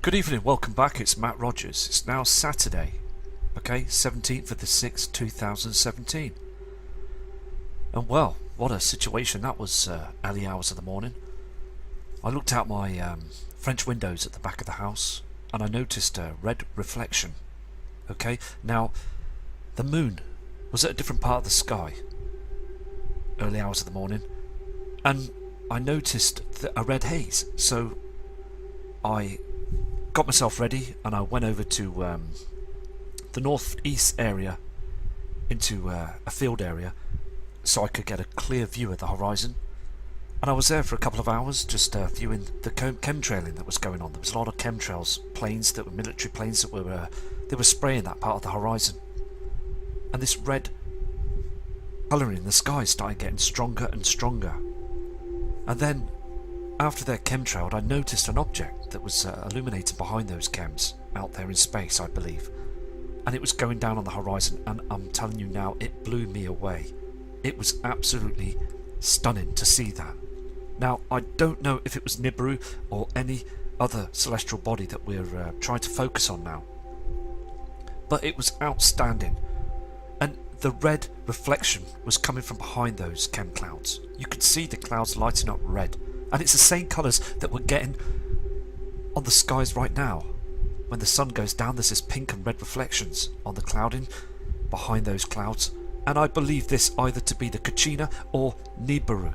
Good evening, welcome back. It's Matt Rogers. It's now Saturday, okay, 17th of the 6th, 2017. And well, what a situation that was early hours of the morning. I looked out my French windows at the back of the house and I noticed a red reflection. Okay, now the moon was at a different part of the sky early hours of the morning and I noticed a red haze. So I got myself ready and I went over to the northeast area into a field area so I could get a clear view of the horizon, and I was there for a couple of hours just viewing the chemtrailing that was going on. There was a lot of chemtrails planes that were military planes that were they were spraying that part of the horizon, and this red colouring in the sky started getting stronger and stronger. And then after their chemtrailed, I noticed an object that was illuminating behind those chems out there in space, I believe, and it was going down on the horizon, and I'm telling you now, it blew me away. It was absolutely stunning to see that. Now, I don't know if it was Nibiru or any other celestial body that we're trying to focus on now, but it was outstanding, and the red reflection was coming from behind those chem clouds. You could see the clouds lighting up red, and it's the same colours that we're getting on the skies right now. When the sun goes down, there's this pink and red reflections on the clouding behind those clouds, and I believe this either to be the Kachina or Nibiru.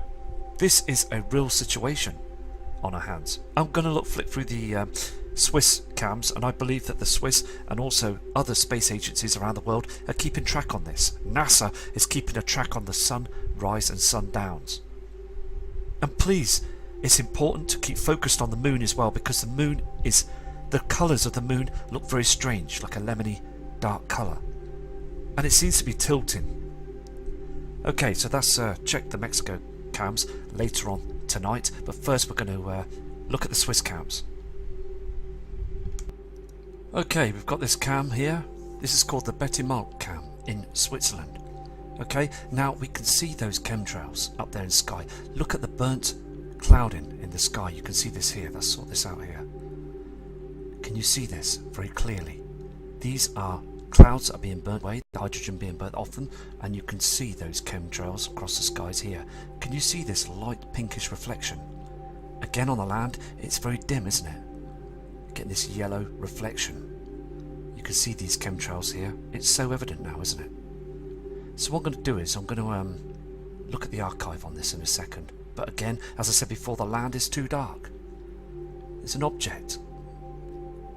This is a real situation on our hands. I'm going to flick through the Swiss cams, and I believe that the Swiss and also other space agencies around the world are keeping track on this. NASA is keeping a track on the sunrise and sundowns. And please, it's important to keep focused on the moon as well, because the moon is, the colours of the moon look very strange, like a lemony dark colour, and it seems to be tilting. Okay, so that's check the Mexico cams later on tonight, but first we're going to look at the Swiss cams. Okay, we've got this cam here. This is called the Betty-Mark cam in Switzerland. Okay, now we can see those chemtrails up there in the sky. Look at the burnt clouding in the sky. You can see this here. Let's sort this out here. Can you see this very clearly? These are clouds that are being burnt away, the hydrogen being burnt off them, and you can see those chemtrails across the skies here. Can you see this light pinkish reflection? Again, on the land, it's very dim, isn't it? Getting this yellow reflection. You can see these chemtrails here. It's so evident now, isn't it? So what I'm going to do is I'm going to look at the archive on this in a second. But again, as I said before, the land is too dark. There's an object.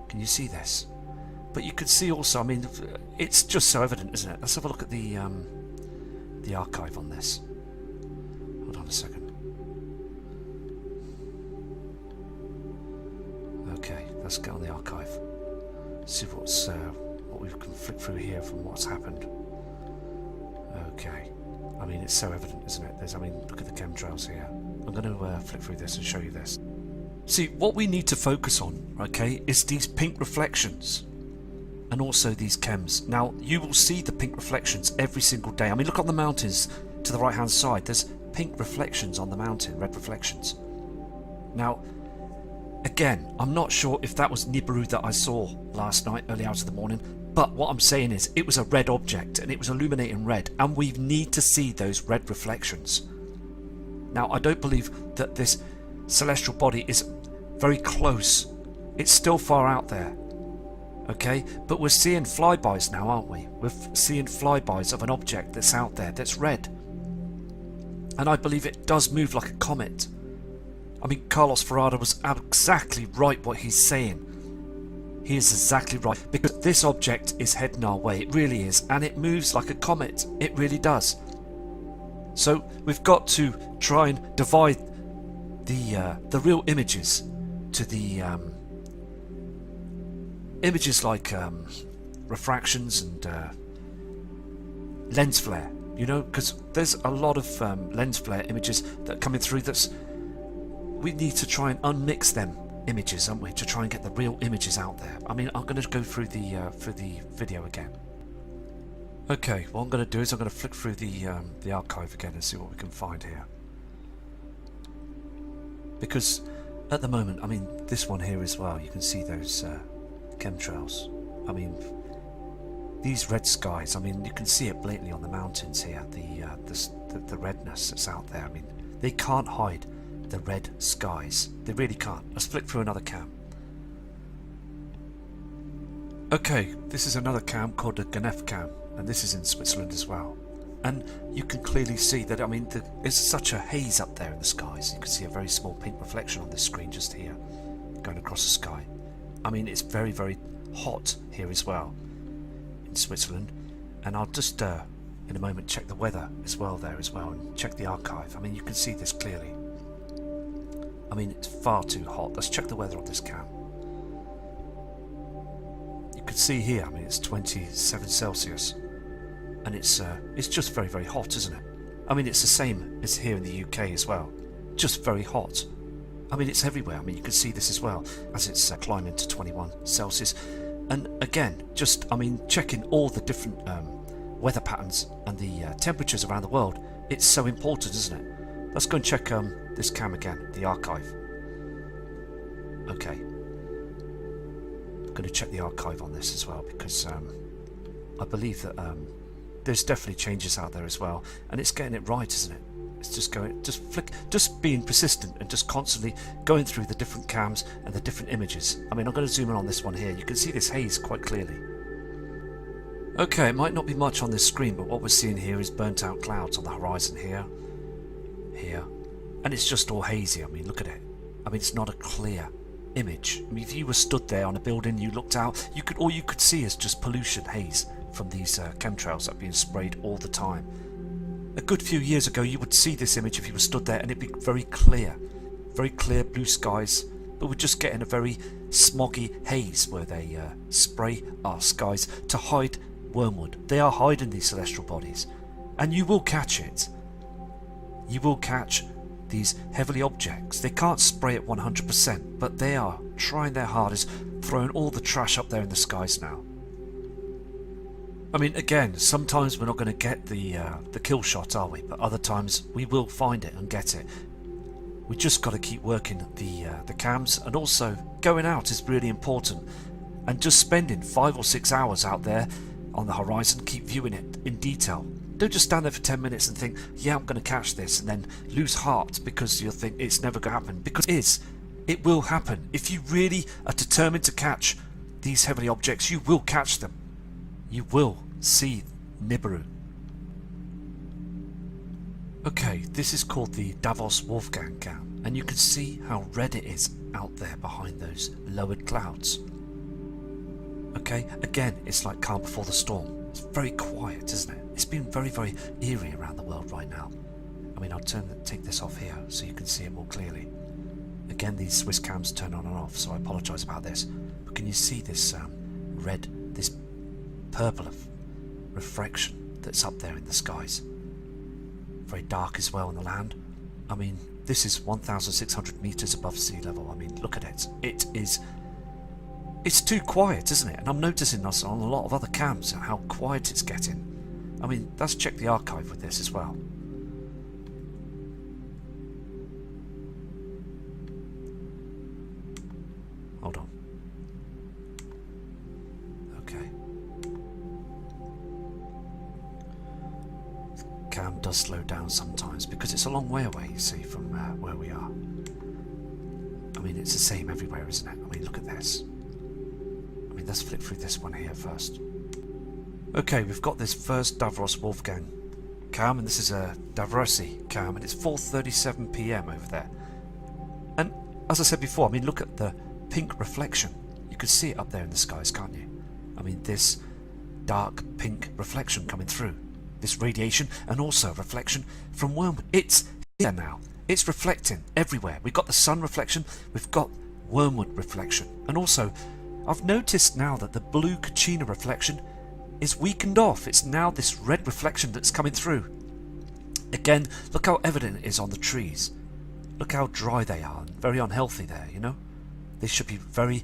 Can you see this? But you can see also, I mean, it's just so evident, isn't it? Let's have a look at the archive on this. Hold on a second. Okay, let's get on the archive. See what we can flick through here from what's happened. Okay, I mean, it's so evident, isn't it? I mean, look at the chemtrails here. I'm going to flick through this and show you this. See, what we need to focus on, okay, is these pink reflections and also these chems. Now, you will see the pink reflections every single day. I mean, look on the mountains to the right hand side. There's pink reflections on the mountain, red reflections. Now, again, I'm not sure if that was Nibiru that I saw last night, early hours of the morning, but what I'm saying is it was a red object and it was illuminating red, and we need to see those red reflections. Now, I don't believe that this celestial body is very close. It's still far out there. Okay, but we're seeing flybys now, aren't we? We're seeing flybys of an object that's out there that's red. And I believe it does move like a comet. I mean, Carlos Ferrada was exactly right what he's saying. He is exactly right, because this object is heading our way. It really is, and it moves like a comet. It really does. So we've got to try and divide the real images to the images like refractions and lens flare, you know, because there's a lot of lens flare images that are coming through. We need to try and unmix them images, aren't we, to try and get the real images out there. I mean, I'm going to go through the video again. Okay, what I'm going to do is I'm going to flick through the archive again and see what we can find here, because At the moment, I mean, this one here as well, you can see those chemtrails. I mean, these red skies, I mean, you can see it blatantly on the mountains here, the redness that's out there. I mean, they can't hide the red skies. They really can't. Let's flick through another cam. Okay, this is another cam called the Genève cam, and this is in Switzerland as well. And you can clearly see that, I mean, there's such a haze up there in the skies. You can see a very small pink reflection on this screen just here, going across the sky. I mean, it's very, very hot here as well in Switzerland. And I'll just, in a moment, check the weather as well there as well, and check the archive. I mean, you can see this clearly. I mean, it's far too hot. Let's check the weather on this cam. You can see here, I mean, it's 27 Celsius. And it's just very, very hot, isn't it? I mean, it's the same as here in the UK as well. Just very hot. I mean, it's everywhere. I mean, you can see this as well as it's climbing to 21 Celsius. And again, just, I mean, checking all the different weather patterns and the temperatures around the world. It's so important, isn't it? Let's go and check this cam again, the archive. Okay. I'm going to check the archive on this as well, because I believe that there's definitely changes out there as well, and it's getting it right, isn't it? It's just being persistent and just constantly going through the different cams and the different images. I mean, I'm going to zoom in on this one here. You can see this haze quite clearly. Okay, it might not be much on this screen, but what we're seeing here is burnt out clouds on the horizon here, and it's just all hazy. I mean, look at it. I mean, it's not a clear image. I mean, if you were stood there on a building, you looked out, all you could see is just pollution, haze from these chemtrails that are being sprayed all the time. A good few years ago, you would see this image if you were stood there, and it'd be very clear blue skies, but we're just getting a very smoggy haze where they spray our skies to hide wormwood. They are hiding these celestial bodies, and you will catch it. You will catch these heavily objects. They can't spray it 100%, but they are trying their hardest, throwing all the trash up there in the skies now. I mean, again, sometimes we're not going to get the kill shot, are we? But other times we will find it and get it. We just got to keep working the cams, and also going out is really important. And just spending 5 or 6 hours out there on the horizon, keep viewing it in detail. Don't just stand there for 10 minutes and think, yeah, I'm going to catch this, and then lose heart because you'll think it's never going to happen. Because it is. It will happen. If you really are determined to catch these heavily objects, you will catch them. You will see Nibiru. Okay, this is called the Davos Wolfgang cam, and you can see how red it is out there behind those lowered clouds. Okay, again, it's like calm before the storm. It's very quiet, isn't it? It's been very, very eerie around the world right now. I mean, I'll take this off here so you can see it more clearly. Again, these Swiss cams turn on and off, so I apologise about this. But can you see this red, this purple of refraction that's up there in the skies? Very dark as well on the land. I mean, this is 1,600 meters above sea level. I mean, look at it. It's too quiet, isn't it? And I'm noticing this on a lot of other cams, how quiet it's getting. I mean, let's check the archive with this as well. Hold on. Okay. Cam does slow down sometimes because it's a long way away, you see, from where we are. I mean, it's the same everywhere, isn't it? I mean, look at this. I mean, let's flip through this one here first. Okay, we've got this first Davos Wolfgang cam, and this is a Davrosi cam, and it's 4:37 PM over there. And as I said before, I mean, look at the pink reflection. You can see it up there in the skies, can't you? I mean, this dark pink reflection coming through. This radiation, and also reflection from wormwood. It's here now. It's reflecting everywhere. We've got the sun reflection, we've got wormwood reflection. And also, I've noticed now that the blue Kachina reflection is weakened off. It's now this red reflection that's coming through. Again, look how evident it is on the trees. Look how dry they are, and very unhealthy there, you know? They should be very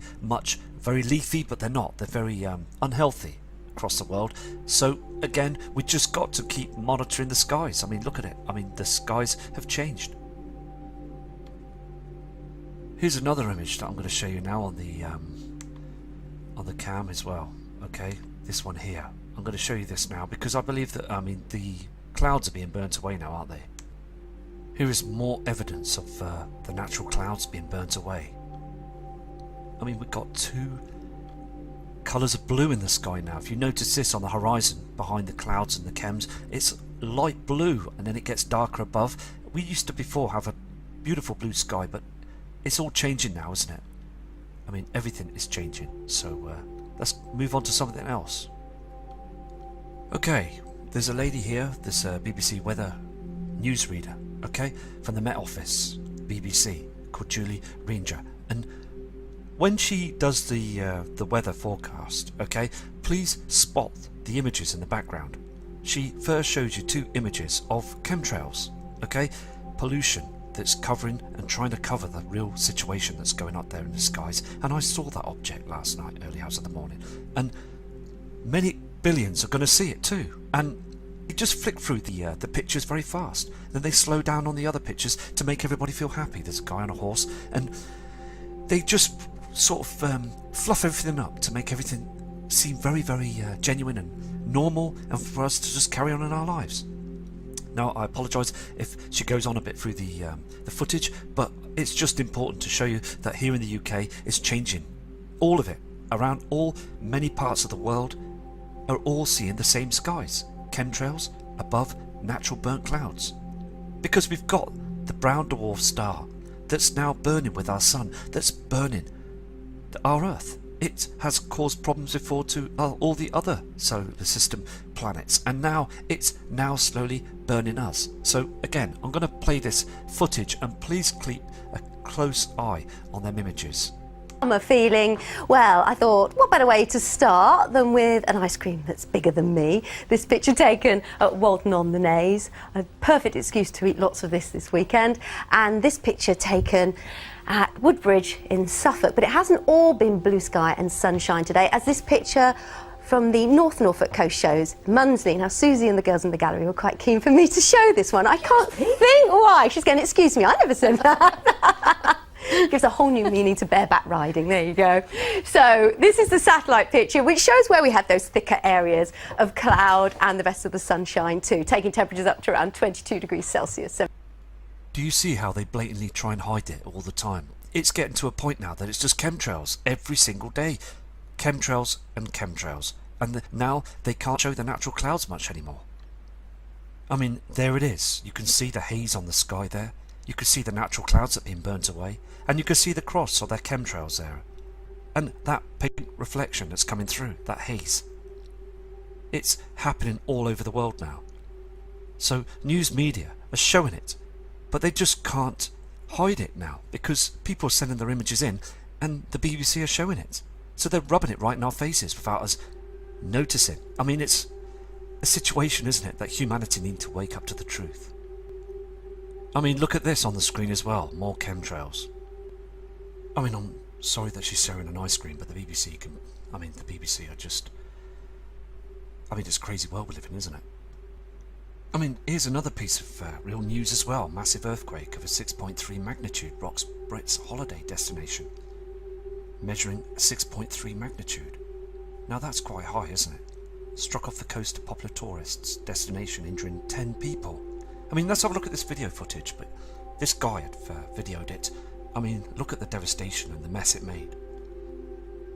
leafy, but they're not. They're very unhealthy across the world. So again, we just got to keep monitoring the skies. I mean, look at it. I mean, the skies have changed. Here's another image that I'm going to show you now on the cam as well. Okay, this one here. I'm going to show you this now because I believe that, I mean, the clouds are being burnt away now, aren't they? Here is more evidence of the natural clouds being burnt away. I mean, we've got two colours of blue in the sky now. If you notice this on the horizon behind the clouds and the chems, it's light blue and then it gets darker above. We used to before have a beautiful blue sky, but it's all changing now, isn't it? I mean, everything is changing. So let's move on to something else. Okay, there's a lady here, this BBC weather newsreader, okay, from the Met Office, BBC, called Julie Ranger, and when she does the weather forecast, okay, please spot the images in the background. She first shows you two images of chemtrails, okay, pollution that's covering and trying to cover the real situation that's going on there in the skies. And I saw that object last night, early hours of the morning, and many billions are going to see it too. And it just flick through the pictures very fast. Then they slow down on the other pictures to make everybody feel happy. There's a guy on a horse, and they just sort of fluff everything up to make everything seem very, very genuine and normal, and for us to just carry on in our lives. Now, I apologise if she goes on a bit through the footage, but it's just important to show you that here in the UK it's changing. All of it, around all many parts of the world, are all seeing the same skies. Chemtrails above natural burnt clouds. Because we've got the brown dwarf star that's now burning with our sun, that's burning our Earth. It has caused problems before to all the other solar system planets, and now it's slowly burning us. So again, I'm going to play this footage, and please keep a close eye on them images. Summer feeling, well, I thought, what better way to start than with an ice cream that's bigger than me. This picture taken at Walton-on-the-Naze, a perfect excuse to eat lots of this weekend, and this picture taken at Woodbridge in Suffolk. But it hasn't all been blue sky and sunshine today, as this picture from the North Norfolk coast shows Munsley. Now, Susie and the girls in the gallery were quite keen for me to show this one. I can't think why. She's going, excuse me, I never said that. Gives a whole new meaning to bareback riding. There you go. So this is the satellite picture, which shows where we have those thicker areas of cloud and the rest of the sunshine too, taking temperatures up to around 22 degrees Celsius. So do you see how they blatantly try and hide it all the time? It's getting to a point now that it's just chemtrails every single day. Chemtrails and chemtrails. And now they can't show the natural clouds much anymore. I mean, there it is. You can see the haze on the sky there. You can see the natural clouds that have been burnt away. And you can see the cross or their chemtrails there. And that pink reflection that's coming through, that haze. It's happening all over the world now. So news media are showing it. But they just can't hide it now, because people are sending their images in and the BBC are showing it. So they're rubbing it right in our faces without us noticing. I mean, it's a situation, isn't it, that humanity need to wake up to the truth. I mean, look at this on the screen as well, more chemtrails. I mean, I'm sorry that she's sharing an ice cream, but the BBC can, I mean, the BBC are just, I mean, it's a crazy world we live in, isn't it? I mean, here's another piece of real news as well. Massive earthquake of a 6.3 magnitude rocks Brit's holiday destination, measuring a 6.3 magnitude. Now that's quite high, isn't it? Struck off the coast of popular tourists' destination, injuring 10 people. I mean, let's have a look at this video footage, but this guy had videoed it. I mean, look at the devastation and the mess it made.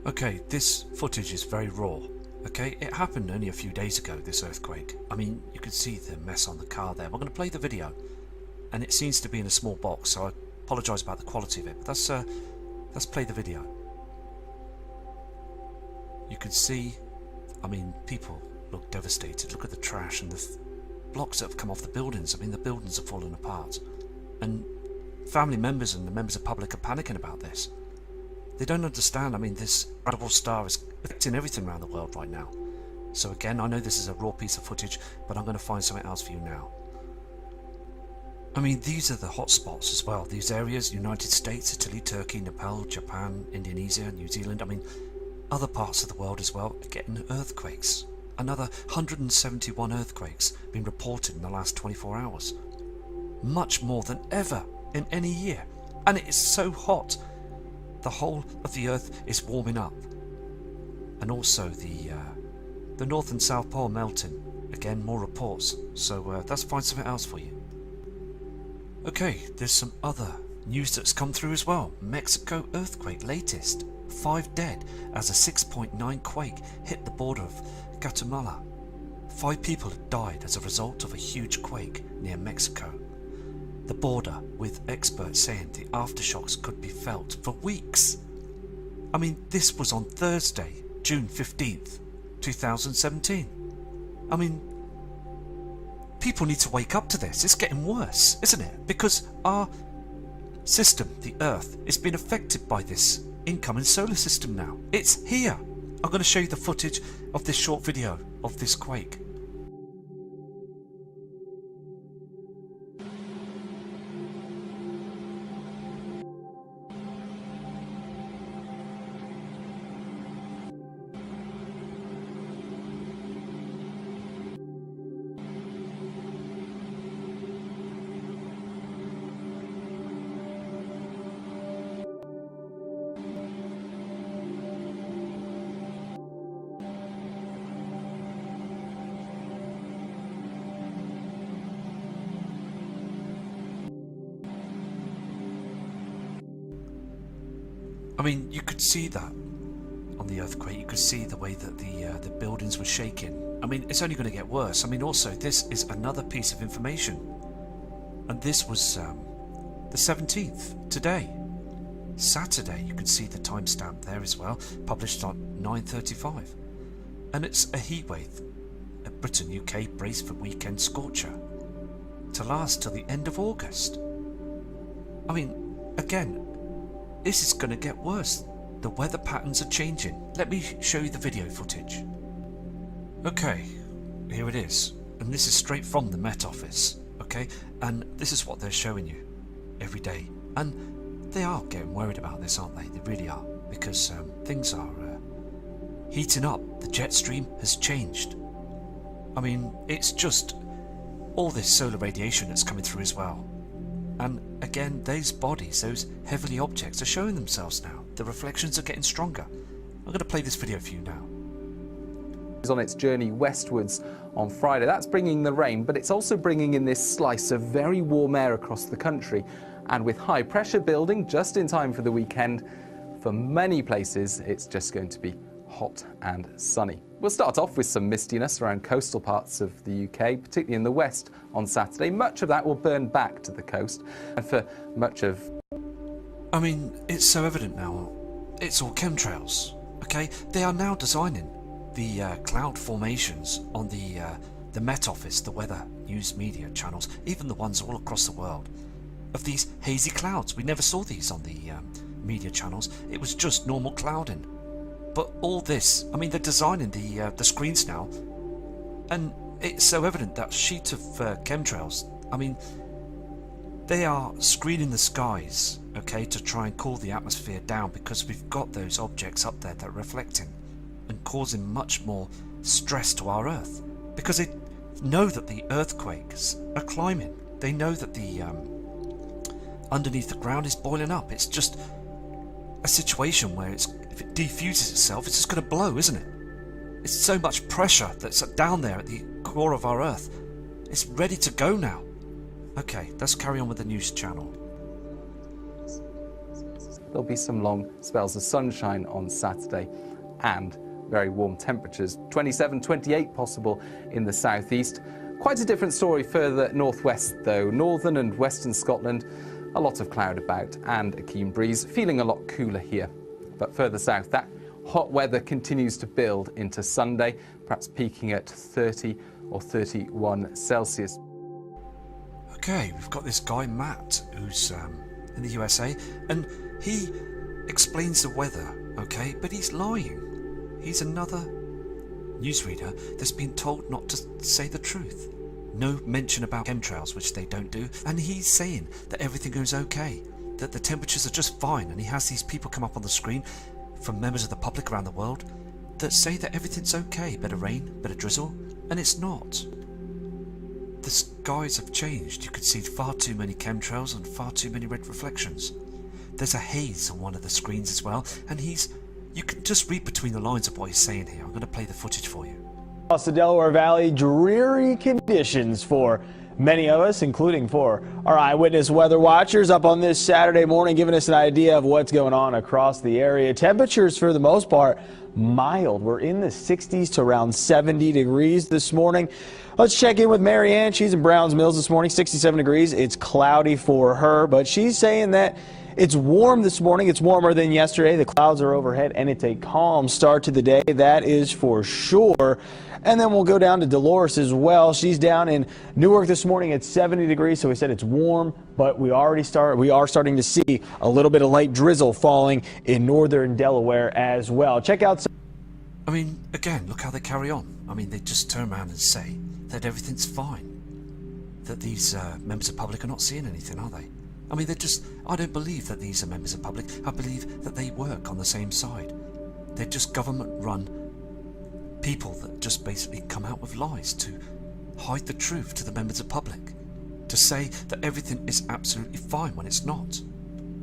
Okay, this footage is very raw. Okay, it happened only a few days ago, this earthquake. I mean, you can see the mess on the car there. We're going to play the video, and it seems to be in a small box, so I apologise about the quality of it. But let's play the video. You can see, I mean, people look devastated. Look at the trash and the blocks that have come off the buildings. I mean, the buildings have fallen apart, and family members and the members of the public are panicking about this. They don't understand. I mean, this incredible star is affecting everything around the world right now. So again, I know this is a raw piece of footage, but I'm going to find something else for you now. I mean, these are the hot spots as well. These areas: United States, Italy, Turkey, Nepal, Japan, Indonesia, New Zealand. I mean, other parts of the world as well are getting earthquakes. Another 171 earthquakes been reported in the last 24 hours. Much more than ever in any year. And it is so hot. the whole of the Earth is warming up. And also the North and South Pole melting. Again, more reports. So let's find something else for you. Okay, there's some other news that's come through as well. Mexico earthquake latest. 5 dead as a 6.9 quake hit the border of Guatemala. 5 people have died as a result of a huge quake near Mexico. The border, with experts saying the aftershocks could be felt for weeks. I mean, this was on Thursday, June 15th, 2017. I mean, people need to wake up to this. It's getting worse, isn't it? Because our system, the Earth, is being affected by this incoming solar system now. It's here. I'm going to show you the footage of this short video of this quake. I mean, you could see that on the earthquake. You could see the way that the buildings were shaking. I mean, it's only going to get worse. I mean, also, this is another piece of information. And this was the 17th, today. Saturday, you can see the timestamp there as well, published on 9:35. And it's a heatwave. Britain, UK brace for weekend scorcher to last till the end of August. I mean, again, this is going to get worse. The weather patterns are changing. Let me show you the video footage. Okay, here it is. And this is straight from the Met Office. Okay, and this is what they're showing you every day. And they are getting worried about this, aren't they? They really are. Because things are heating up. The jet stream has changed. I mean, it's just all this solar radiation that's coming through as well. And again, those bodies, those heavenly objects are showing themselves now. The reflections are getting stronger. I'm going to play this video for you now. Is on its journey westwards on Friday. That's bringing the rain, but it's also bringing in this slice of very warm air across the country. And with high pressure building just in time for the weekend, for many places, it's just going to be hot and sunny. We'll start off with some mistiness around coastal parts of the UK, particularly in the west on Saturday. Much of that will burn back to the coast, and for much of... I mean, it's so evident now. It's all chemtrails, okay? They are now designing the cloud formations on the Met Office, the weather news media channels, even the ones all across the world, of these hazy clouds. We never saw these on the media channels. It was just normal clouding. But all this, I mean, they're designing the screens now, and it's so evident that sheet of chemtrails. I mean, they are screening the skies, okay, to try and cool the atmosphere down, because we've got those objects up there that are reflecting and causing much more stress to our Earth, because they know that the earthquakes are climbing. They know that the underneath the ground is boiling up. It's just a situation where if it defuses itself, it's just going to blow, isn't it? It's so much pressure that's down there at the core of our Earth. It's ready to go now. Okay, let's carry on with the news channel. There'll be some long spells of sunshine on Saturday and very warm temperatures. 27, 28 possible in the southeast. Quite a different story further northwest though. Northern and western Scotland, a lot of cloud about and a keen breeze, feeling a lot cooler here. But further south, that hot weather continues to build into Sunday, perhaps peaking at 30 or 31 Celsius. Okay, we've got this guy Matt who's in the USA, and he explains the weather, okay, but he's lying. He's another newsreader that's been told not to say the truth. No mention about chemtrails, which they don't do, and he's saying that everything goes okay, that the temperatures are just fine, and he has these people come up on the screen from members of the public around the world that say that everything's okay, bit of rain, bit of drizzle, and it's not. The skies have changed. You could see far too many chemtrails and far too many red reflections. there's a haze on one of the screens as well, and you can just read between the lines of what he's saying here. I'm going to play the footage for you. Across the Delaware Valley, dreary conditions for many of us, including for our eyewitness weather watchers up on this Saturday morning, giving us an idea of what's going on across the area. Temperatures, for the most part, mild. We're in the 60s to around 70 degrees this morning. Let's check in with Mary Ann. She's in Browns Mills this morning, 67 degrees. It's cloudy for her, but she's saying that it's warm this morning. It's warmer than yesterday. The clouds are overhead, and it's a calm start to the day. That is for sure. And then we'll go down to Dolores as well. She's down in Newark this morning at 70 degrees. So we said it's warm, but we are starting to see a little bit of light drizzle falling in northern Delaware as well. Check out some. I mean, again, look how they carry on. I mean, they just turn around and say that everything's fine. That these members of the public are not seeing anything, are they? I mean, I don't believe that these are members of the public. I believe that they work on the same side. They're just government-run people that just basically come out with lies to hide the truth to the members of the public. To say that everything is absolutely fine when it's not.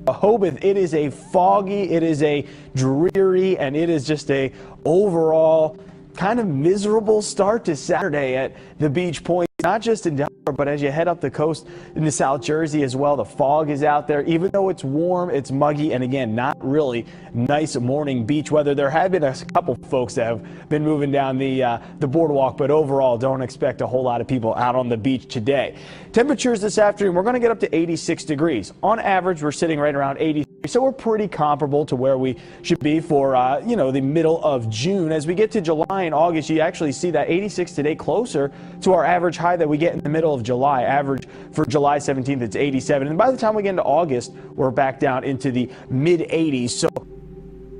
Hobith, it is a foggy, it is a dreary, and it is just a overall kind of miserable start to Saturday at the beach point. Not just in Delaware, but as you head up the coast into South Jersey as well, the fog is out there. Even though it's warm, it's muggy, and again, not really nice morning beach weather. There have been a couple folks that have been moving down the boardwalk, but overall, don't expect a whole lot of people out on the beach today. Temperatures this afternoon, we're going to get up to 86 degrees. On average, we're sitting right around 83. So we're pretty comparable to where we should be for, the middle of June. As we get to July and August, you actually see that 86 today closer to our average high that we get in the middle of July. Average for July 17th, it's 87. And by the time we get into August, we're back down into the mid 80s. So,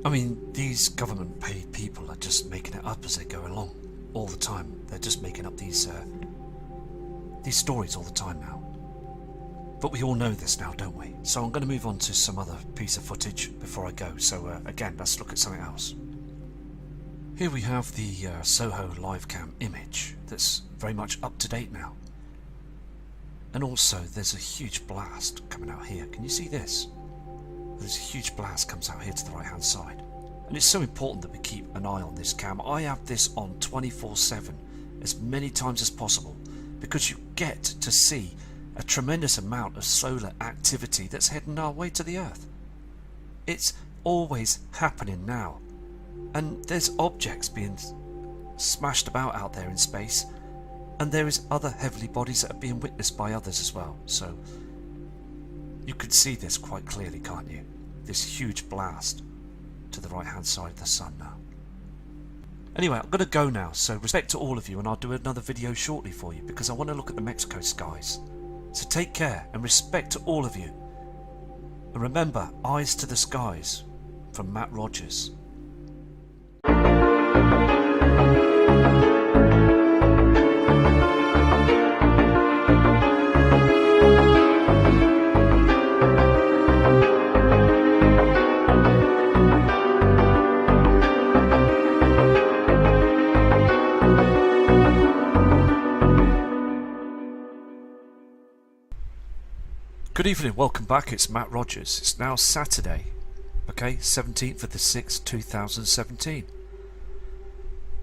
I mean, these government paid people are just making it up as they go along all the time. They're just making up these stories all the time now. But we all know this now, don't we? So I'm going to move on to some other piece of footage before I go. So again, let's look at something else. Here we have the Soho live cam image that's very much up to date now. And also there's a huge blast coming out here. Can you see this? There's a huge blast comes out here to the right hand side. And it's so important that we keep an eye on this cam. I have this on 24/7 as many times as possible because you get to see a tremendous amount of solar activity that's heading our way to the Earth. It's always happening now. And there's objects being smashed about out there in space, and there is other heavenly bodies that are being witnessed by others as well. So you can see this quite clearly, can't you? This huge blast to the right hand side of the sun now. Anyway, I'm going to go now, so respect to all of you, and I'll do another video shortly for you because I want to look at the Mexico skies. So take care and respect to all of you. And remember, eyes to the skies from Matt Rogers. Good evening, welcome back. It's Matt Rogers. It's now Saturday, okay, 17th of the 6th, 2017.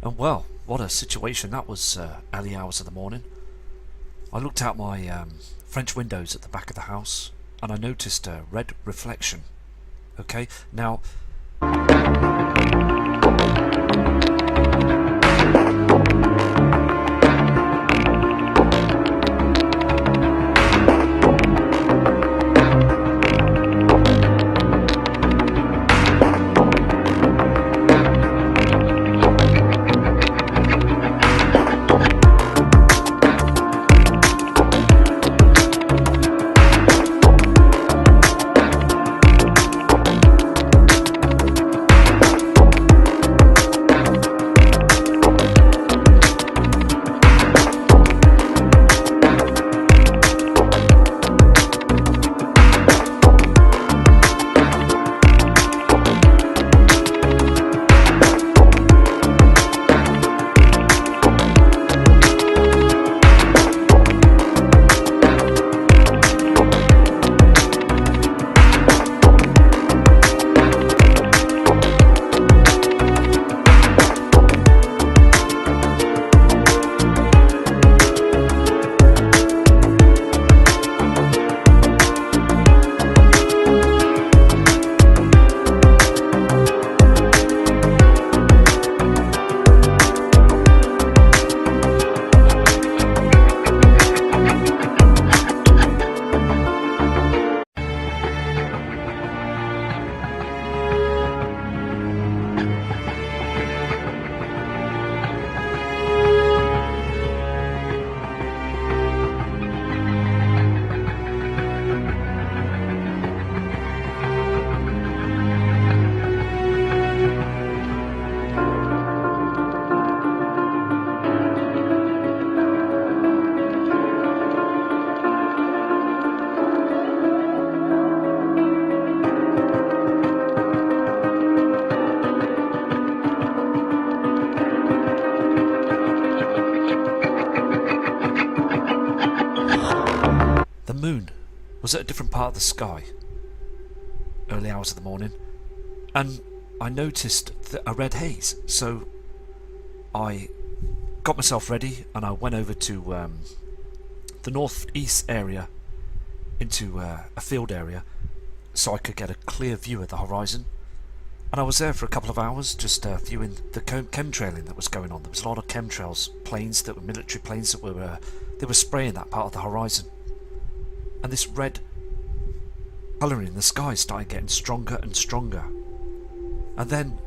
And well, what a situation that was early hours of the morning. I looked out my French windows at the back of the house and I noticed a red reflection. Okay, now was at a different part of the sky, early hours of the morning, and I noticed a red haze. So I got myself ready and I went over to the northeast area, into a field area, so I could get a clear view of the horizon. And I was there for a couple of hours just viewing the chemtrailing that was going on. There was a lot of chemtrails, planes that were military planes that were they were spraying that part of the horizon. And this red colouring in the sky started getting stronger and stronger. And then,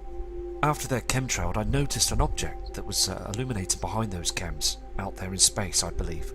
after their chemtrailed, I noticed an object that was illuminating behind those chems, out there in space, I believe.